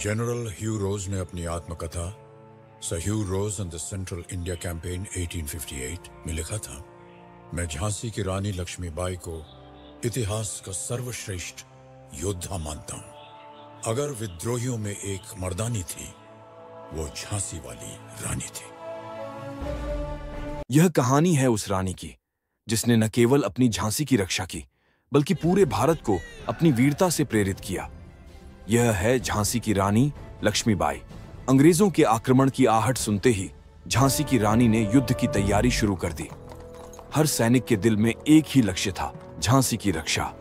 General ह्यू रोज ने अपनी आत्मकथा Sir Hugh Rose and the Central India campaign 1858 में लिखा था, मैं झांसी की रानी लक्ष्मीबाई को इतिहास का सर्वश्रेष्ठ योद्धा मानता हूं। अगर विद्रोहियों में एक मर्दानी थी, वो झांसी वाली रानी थी। यह कहानी है उस रानी की जिसने न केवल अपनी झांसी की रक्षा की, बल्कि पूरे भारत को अपनी वीरता से प्रेरित किया। यह है झांसी की रानी लक्ष्मीबाई। अंग्रेजों के आक्रमण की आहट सुनते ही झांसी की रानी ने युद्ध की तैयारी शुरू कर दी। हर सैनिक के दिल में एक ही लक्ष्य था, झांसी की रक्षा।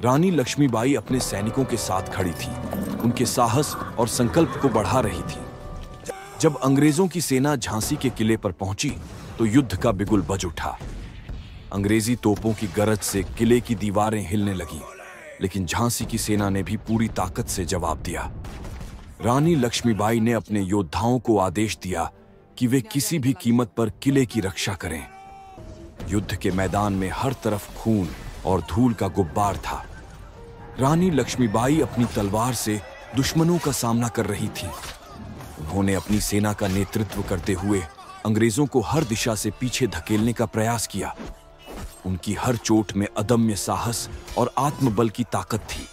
रानी लक्ष्मीबाई अपने सैनिकों के साथ खड़ी थी, उनके साहस और संकल्प को बढ़ा रही थी। जब अंग्रेजों की सेना झांसी के किले पर पहुंची तो युद्ध का बिगुल बज उठा। अंग्रेजी तोपों की गरज से किले की दीवारें हिलने लगीं, लेकिन झांसी की सेना ने भी पूरी ताकत से जवाब दिया। रानी लक्ष्मीबाई ने अपने योद्धाओं को आदेश दिया कि वे किसी भी कीमत पर किले की रक्षा करें। युद्ध के मैदान में हर तरफ खून और धूल का गुब्बार था। रानी लक्ष्मीबाई अपनी तलवार से दुश्मनों का सामना कर रही थी। उन्होंने अपनी सेना का नेतृत्व करते हुए अंग्रेजों को हर दिशा से पीछे धकेलने का प्रयास किया। उनकी हर चोट में अदम्य साहस और आत्मबल की ताकत थी।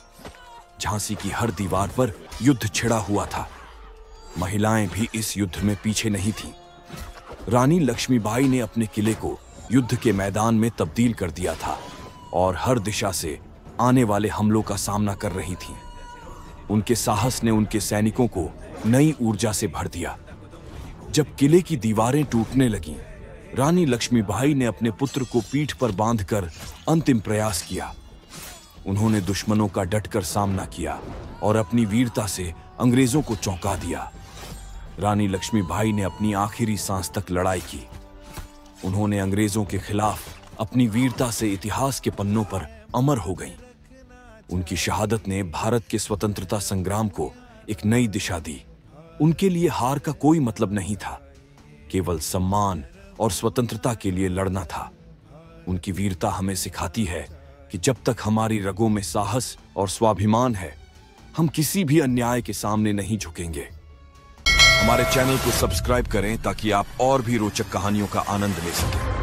झांसी की हर दीवार पर युद्ध छिड़ा हुआ था। महिलाएं भी इस युद्ध में पीछे नहीं थीं। रानी लक्ष्मीबाई ने अपने किले को युद्ध के मैदान में तब्दील कर दिया था और हर दिशा से आने वाले हमलों का सामना कर रही थीं। उनके साहस ने उनके सैनिकों को नई ऊर्जा से भर दिया। जब किले की दीवारें टूटने लगीं, रानी लक्ष्मीबाई ने अपने पुत्र को पीठ पर बांधकर अंतिम प्रयास किया। उन्होंने दुश्मनों का डटकर सामना किया और अपनी वीरता से अंग्रेजों को चौंका दिया। रानी लक्ष्मीबाई ने अपनी आखिरी सांस तक लड़ाई की। उन्होंने अंग्रेजों के खिलाफ अपनी वीरता से इतिहास के पन्नों पर अमर हो गईं। उनकी शहादत ने भारत के स्वतंत्रता संग्राम को एक नई दिशा दी। उनके लिए हार का कोई मतलब नहीं था, केवल सम्मान और स्वतंत्रता के लिए लड़ना था। उनकी वीरता हमें सिखाती है कि जब तक हमारी रगों में साहस और स्वाभिमान है, हम किसी भी अन्याय के सामने नहीं झुकेंगे। हमारे चैनल को सब्सक्राइब करें ताकि आप और भी रोचक कहानियों का आनंद ले सकें।